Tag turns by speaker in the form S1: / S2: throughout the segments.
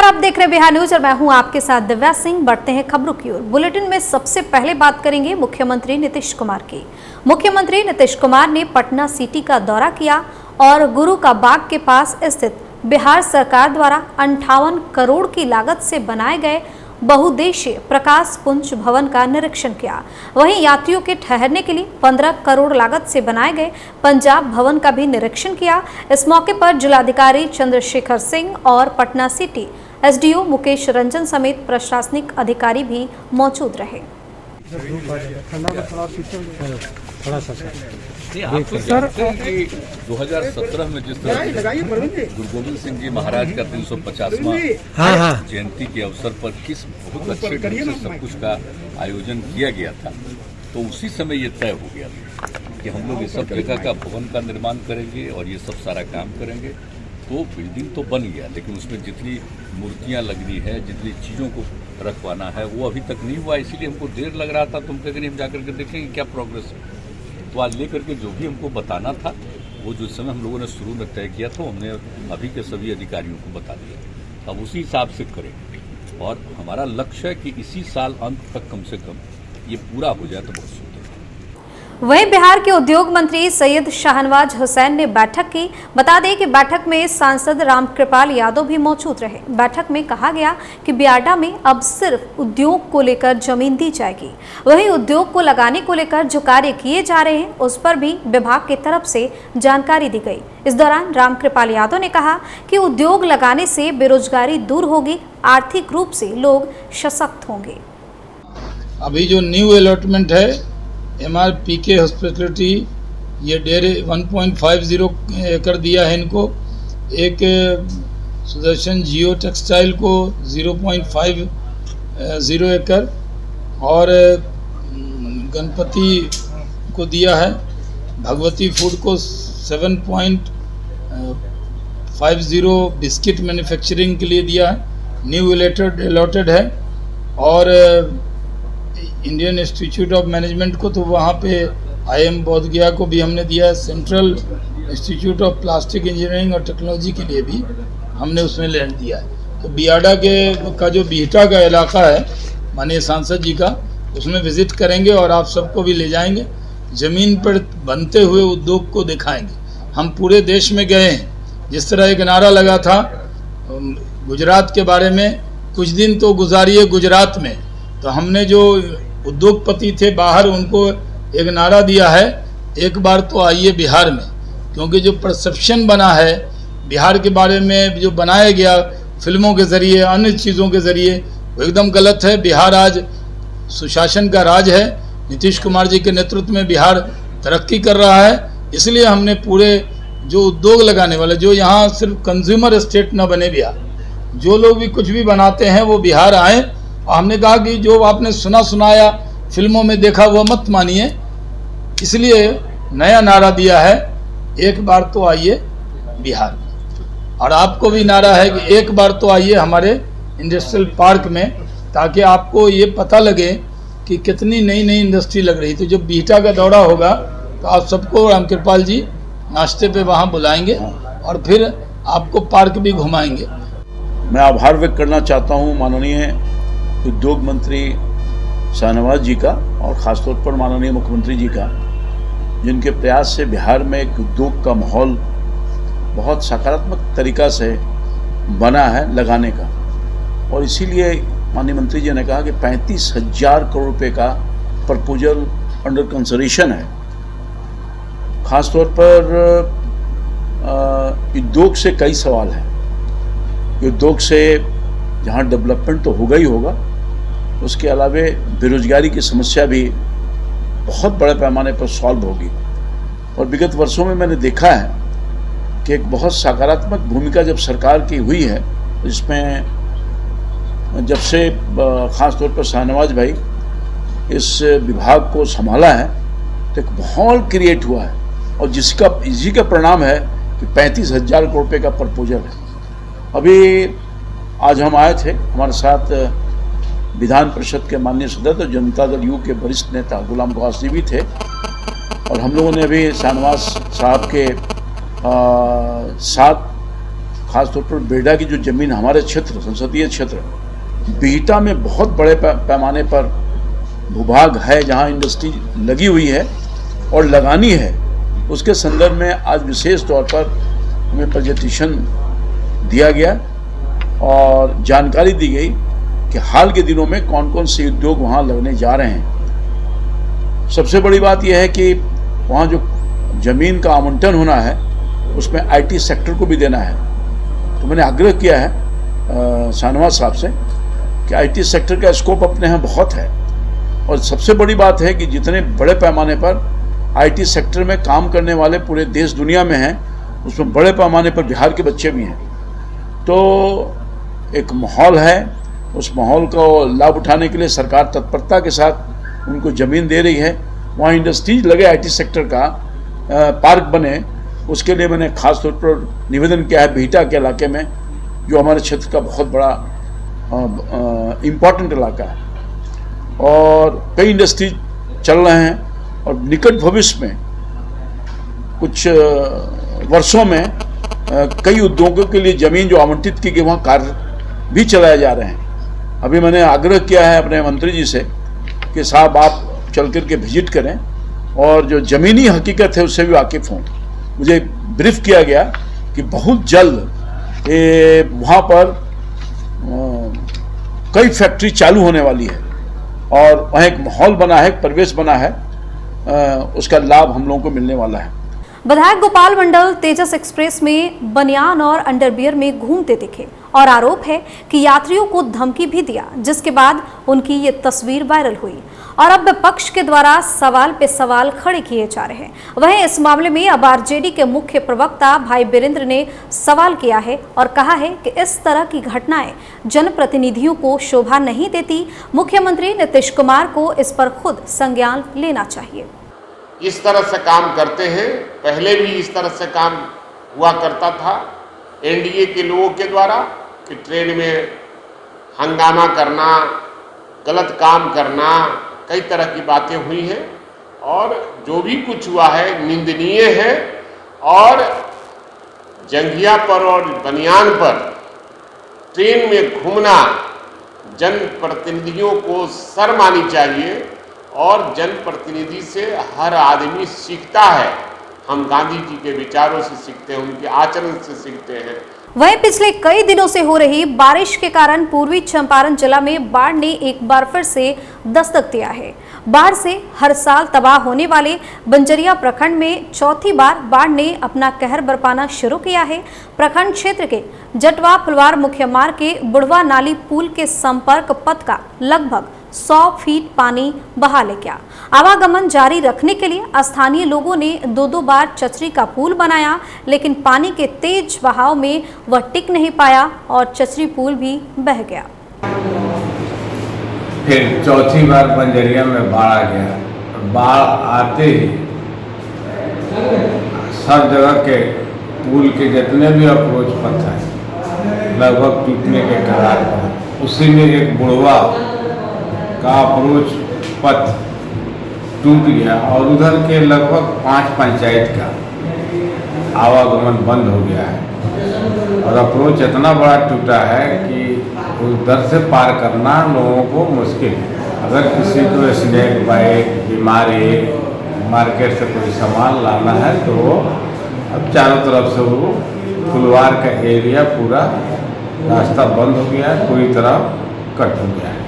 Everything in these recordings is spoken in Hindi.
S1: नमस्कार, आप देख रहे हैं बिहार न्यूज और मैं हूं आपके साथ दिव्या सिंह। बढ़ते हैं खबरों की ओर। बुलेटिन में सबसे पहले बात करेंगे मुख्यमंत्री नीतीश कुमार की। मुख्यमंत्री नीतीश कुमार ने पटना सिटी का दौरा किया और गुरु का बाग के पास स्थित बिहार सरकार द्वारा 58 करोड़ की लागत से बनाए गए बहुउद्देशीय प्रकाश पुंज भवन का निरीक्षण किया। वहीं यात्रियों के ठहरने के लिए 15 करोड़ लागत से बनाए गए पंजाब भवन का भी निरीक्षण किया। इस मौके पर जिलाधिकारी चंद्रशेखर सिंह और पटना सिटी एसडीओ मुकेश रंजन समेत प्रशासनिक अधिकारी भी मौजूद रहे।
S2: सर 2017 में जिस तरह गुरु गोविंद सिंह जी महाराज का 350वां जयंती के अवसर पर किस बहुत अच्छे ढंग से सब कुछ का आयोजन किया गया था, तो उसी समय ये तय हो गया कि हम लोग ये सब जगह का भवन का निर्माण करेंगे और ये सब सारा काम करेंगे। तो बिल्डिंग तो बन गया, लेकिन उसमें जितनी मूर्तियां लगनी है, जितनी चीज़ों को रखवाना है, वो अभी तक नहीं हुआ। इसीलिए हमको देर लग रहा था। तुम कह हम जाकर के देखेंगे क्या प्रोग्रेस है। तो आज लेकर के जो भी हमको बताना था, वो जो समय हम लोगों ने शुरू में तय किया था, हमने अभी के सभी अधिकारियों को बता दिया। अब उसी हिसाब से करें और हमारा लक्ष्य है कि इसी साल अंत तक कम से कम ये पूरा हो जाए तो बहुत सुंदर।
S1: वहीं बिहार के उद्योग मंत्री सैयद शाहनवाज हुसैन ने बैठक की। बता दें कि बैठक में सांसद रामकृपाल यादव भी मौजूद रहे। बैठक में कहा गया कि बियाडा में अब सिर्फ उद्योग को लेकर जमीन दी जाएगी। वहीं उद्योग को लगाने को लेकर जो कार्य किए जा रहे हैं उस पर भी विभाग की तरफ से जानकारी दी गई। इस दौरान रामकृपाल यादव ने कहा कि उद्योग लगाने से बेरोजगारी दूर होगी, आर्थिक रूप से लोग सशक्त होंगे।
S3: अभी जो न्यू अलॉटमेंट है MRPK हॉस्पिटलिटी, ये डेरे 1.50 एकड़ दिया है इनको। एक सुदर्शन जियो टेक्सटाइल को 0.50 एकड़ और गणपति को दिया है। भगवती फूड को 7.50 बिस्किट मैन्युफैक्चरिंग के लिए दिया है, न्यू अलॉटेड है। और इंडियन इंस्टीट्यूट ऑफ मैनेजमेंट को तो वहाँ पे IIM बोधगया को भी हमने दिया है। Central institute of plastic engineering और टेक्नोलॉजी के लिए भी हमने उसमें लैंड दिया है। तो बियाडा का जो बिहटा का इलाका है माननीय सांसद जी का, उसमें विजिट करेंगे और आप सबको भी ले जाएंगे, ज़मीन पर बनते हुए उद्योग को दिखाएंगे। हम पूरे देश में गए हैं। जिस तरह एक नारा लगा था गुजरात के बारे में, कुछ दिन तो गुजारिए गुजरात में, तो हमने जो उद्योगपति थे बाहर उनको एक नारा दिया है, एक बार तो आइए बिहार में। क्योंकि जो परसेप्शन बना है बिहार के बारे में, जो बनाया गया फिल्मों के ज़रिए, अन्य चीज़ों के ज़रिए, वो एकदम गलत है। बिहार आज सुशासन का राज है। नीतीश कुमार जी के नेतृत्व में बिहार तरक्की कर रहा है। इसलिए हमने पूरे जो उद्योग लगाने वाले, जो यहाँ सिर्फ कंज्यूमर स्टेट न बने बिहार, जो लोग भी कुछ भी बनाते हैं वो बिहार आए। और हमने कहा कि जो आपने सुना सुनाया फिल्मों में देखा वो मत मानिए, इसलिए नया नारा दिया है, एक बार तो आइए बिहार में। और आपको भी नारा है कि एक बार तो आइए हमारे इंडस्ट्रियल पार्क में, ताकि आपको ये पता लगे कि कितनी नई नई इंडस्ट्री लग रही। तो जब बिहटा का दौरा होगा तो आप सबको रामकृपाल जी नाश्ते पे वहाँ बुलाएंगे और फिर आपको पार्क भी घुमाएंगे।
S4: मैं आभार व्यक्त करना चाहता हूँ माननीय उद्योग मंत्री शाहनवाज जी का और ख़ासतौर पर माननीय मुख्यमंत्री जी का, जिनके प्रयास से बिहार में एक उद्योग का माहौल बहुत सकारात्मक तरीक़ा से बना है लगाने का। और इसीलिए माननीय मंत्री जी ने कहा कि 35,000 करोड़ रुपए का प्रपोजल अंडर कंसिडरेशन है। ख़ासतौर पर उद्योग से कई सवाल हैं। उद्योग से जहाँ डेवलपमेंट तो होगा ही होगा, उसके अलावे बेरोजगारी की समस्या भी बहुत बड़े पैमाने पर सॉल्व होगी। और विगत वर्षों में मैंने देखा है कि एक बहुत सकारात्मक भूमिका जब सरकार की हुई है, जिसमें जब से ख़ास तौर पर शाहनवाज भाई इस विभाग को संभाला है तो एक माहौल क्रिएट हुआ है। और इसी का परिणाम है कि 35,000 करोड़ रुपये का प्रपोजल है। अभी आज हम आए थे, हमारे साथ विधान परिषद के माननीय सदस्य जनता दल यू के वरिष्ठ नेता गुलाम गौस जी भी थे। और हम लोगों ने अभी शाहनवाज साहब के साथ खासतौर पर बेहटा की जो जमीन हमारे क्षेत्र, संसदीय क्षेत्र बिहटा में बहुत बड़े पैमाने पर भूभाग है जहां इंडस्ट्री लगी हुई है और लगानी है, उसके संदर्भ में आज विशेष तौर पर हमें प्रेजेंटेशन दिया गया और जानकारी दी गई कि हाल के दिनों में कौन कौन से उद्योग वहां लगने जा रहे हैं। सबसे बड़ी बात यह है कि वहां जो जमीन का आवंटन होना है उसमें आईटी सेक्टर को भी देना है। तो मैंने आग्रह किया है शाहनवाज साहब से कि आईटी सेक्टर का स्कोप अपने यहाँ बहुत है और सबसे बड़ी बात है कि जितने बड़े पैमाने पर आईटी सेक्टर में काम करने वाले पूरे देश दुनिया में हैं, उसमें बड़े पैमाने पर बिहार के बच्चे भी हैं। तो एक माहौल है, उस माहौल को लाभ उठाने के लिए सरकार तत्परता के साथ उनको ज़मीन दे रही है। वहाँ इंडस्ट्रीज लगे, आईटी सेक्टर का पार्क बने, उसके लिए मैंने खास तौर पर निवेदन किया है बिहटा के इलाके में, जो हमारे क्षेत्र का बहुत बड़ा इम्पॉर्टेंट इलाका है और कई इंडस्ट्रीज चल रहे हैं और निकट भविष्य में कुछ वर्षों में कई उद्योगों के लिए ज़मीन जो आवंटित की गई वहाँ कार्य भी चलाए जा रहे हैं। अभी मैंने आग्रह किया है अपने मंत्री जी से कि साहब आप चल कर के विजिट करें और जो ज़मीनी हकीकत है उससे भी वाकिफ़ हों। मुझे ब्रीफ किया गया कि बहुत जल्द वहाँ पर कई फैक्ट्री चालू होने वाली है और वहाँ एक माहौल बना है, एक परिवेश बना है, उसका लाभ हम लोगों को मिलने वाला है।
S1: विधायक गोपाल मंडल तेजस एक्सप्रेस में बनियान और अंडरवियर में घूमते दिखे और आरोप है कि यात्रियों को धमकी भी दिया, जिसके बाद उनकी ये तस्वीर वायरल हुई और अब विपक्ष के द्वारा सवाल पे सवाल खड़े किए जा रहे हैं। वहीं इस मामले में अब आरजेडी के मुख्य प्रवक्ता भाई वीरेंद्र ने सवाल किया है और कहा है कि इस तरह की घटनाएं जनप्रतिनिधियों को शोभा नहीं देती। मुख्यमंत्री नीतीश कुमार को इस पर खुद संज्ञान लेना चाहिए।
S5: इस तरह से काम करते हैं, पहले भी इस तरह से काम हुआ करता था एनडीए के लोगों के द्वारा कि ट्रेन में हंगामा करना, गलत काम करना, कई तरह की बातें हुई हैं और जो भी कुछ हुआ है निंदनीय है और जंघिया पर और बनियान पर ट्रेन में घूमना जनप्रतिनिधियों को शर्म आनी चाहिए और जनप्रतिनिधि से हर आदमी सीखता है। हम गांधी जी के विचारों से सीखते हैं, उनके आचरण से सीखते हैं।
S1: वहीं पिछले कई दिनों से हो रही बारिश के कारण पूर्वी चंपारण जिला में बाढ़ ने एक बार फिर से दस्तक दिया है। बाढ़ से हर साल तबाह होने वाले बंजरिया प्रखंड में चौथी बार बाढ़ ने अपना कहर बरपाना शुरू किया है। प्रखंड क्षेत्र के जटवा फुलवार मुख्य मार्ग के बुढ़वा नाली पुल के संपर्क पथ का लगभग 100 फीट पानी बहा ले गया। आवागमन जारी रखने के लिए स्थानीय लोगों ने दो बार चचरी का पुल बनाया, लेकिन पानी के तेज बहाव में वह टिक नहीं पाया और चचरी पुल भी बह गया।
S6: फिर चौथी बार बंजरिया में बाढ़ आ गया। बाढ़ आते ही सब जगह के पुल के जितने भी अप्रोच पथ हैं लगभग टूटने के कगार पर। उसी में एक बुढ़वा का अप्रोच पथ टूट गया और उधर के लगभग 5 पंचायत का आवागमन बंद हो गया है और अप्रोच इतना बड़ा टूटा है कि उधर से पार करना लोगों को मुश्किल है। अगर किसी को स्नैक बाइक, बीमारी, मार्केट से कोई सामान लाना है तो अब चारों तरफ से वो फुलवार का एरिया पूरा रास्ता बंद हो गया है, पूरी तरह कट हो गया है।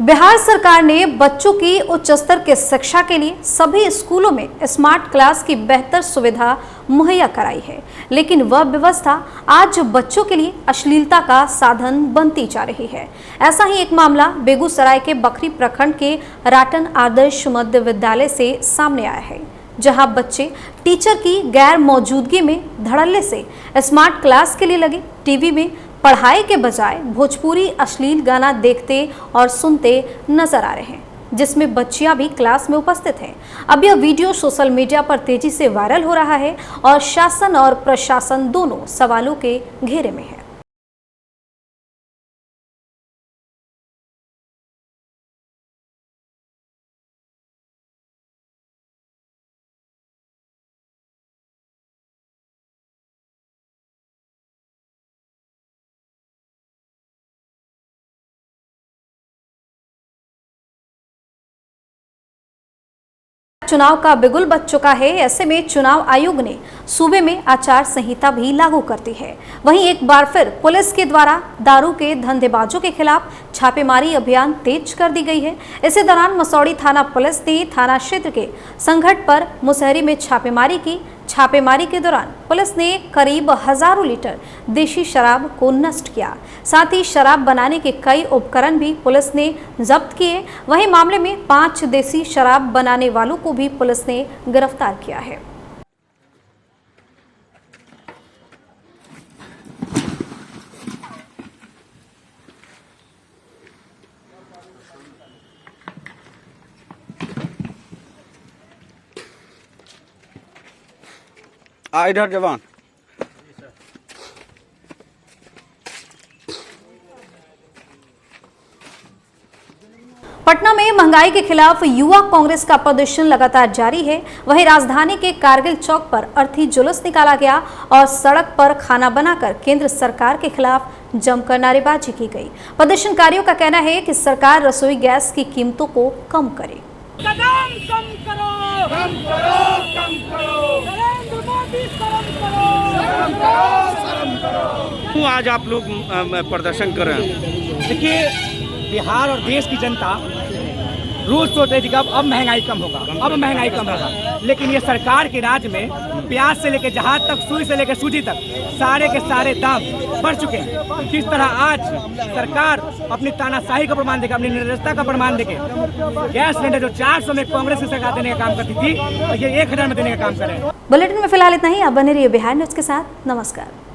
S1: बिहार सरकार ने बच्चों की उच्च स्तर के शिक्षा के लिए सभी स्कूलों में स्मार्ट क्लास की बेहतर सुविधा मुहैया कराई है, लेकिन वह व्यवस्था आज बच्चों के लिए अश्लीलता का साधन बनती जा रही है। ऐसा ही एक मामला बेगूसराय के बखरी प्रखंड के राटन आदर्श मध्य विद्यालय से सामने आया है, जहां बच्चे टीचर की गैर मौजूदगी में धड़ल्ले से स्मार्ट क्लास के लिए लगे टीवी में पढ़ाई के बजाय भोजपुरी अश्लील गाना देखते और सुनते नजर आ रहे हैं, जिसमें बच्चियां भी क्लास में उपस्थित हैं। अब यह वीडियो सोशल मीडिया पर तेजी से वायरल हो रहा है और शासन और प्रशासन दोनों सवालों के घेरे में है। चुनाव का बिगुल बज चुका है। ऐसे में चुनाव आयोग ने सूबे में आचार संहिता भी लागू कर दी है। वहीं एक बार फिर पुलिस के द्वारा दारू के धंधेबाजों के खिलाफ छापेमारी अभियान तेज कर दी गई है। इसी दौरान मसौड़ी थाना पुलिस ने थाना क्षेत्र के संघट पर मुसहरी में छापेमारी की। छापेमारी के दौरान पुलिस ने करीब हजारों लीटर देशी शराब को नष्ट किया। साथ ही शराब बनाने के कई उपकरण भी पुलिस ने जब्त किए। वहीं मामले में 5 देसी शराब बनाने वालों को भी पुलिस ने गिरफ्तार किया है।
S7: इधर जवान।
S1: पटना में महंगाई के खिलाफ युवा कांग्रेस का प्रदर्शन लगातार जारी है। वहीं राजधानी के कारगिल चौक पर अर्थी जुलूस निकाला गया और सड़क पर खाना बनाकर केंद्र सरकार के खिलाफ जमकर नारेबाजी की गई। प्रदर्शनकारियों का कहना है कि सरकार रसोई गैस की कीमतों को कम करे।
S8: कदम कम करो, कम करो, कम करो, नरेंद्र मोदी शर्म करो, शर्म करो, शर्म करो।
S7: क्यों आज आप लोग प्रदर्शन कर रहे हैं?
S8: देखिए, बिहार और देश की जनता रोज सोच रही थी कि अब महंगाई कम होगा, अब महंगाई कम होगा, लेकिन ये सरकार के राज में प्याज से लेकर जहाज तक, सुई से लेकर सूजी तक सारे के सारे दाम बढ़ चुके हैं। किस तरह आज सरकार अपनी तानाशाही का प्रमाण देकर, अपनी निर्दयता का प्रमाण देकर गैस सिलेंडर जो 400 में कांग्रेस की सरकार देने का काम करती थी, और ये 1000 में देने का काम कर रहे हैं।
S1: बुलेटिन में फिलहाल इतना ही। आप बने रहिए बिहार न्यूज के साथ। नमस्कार।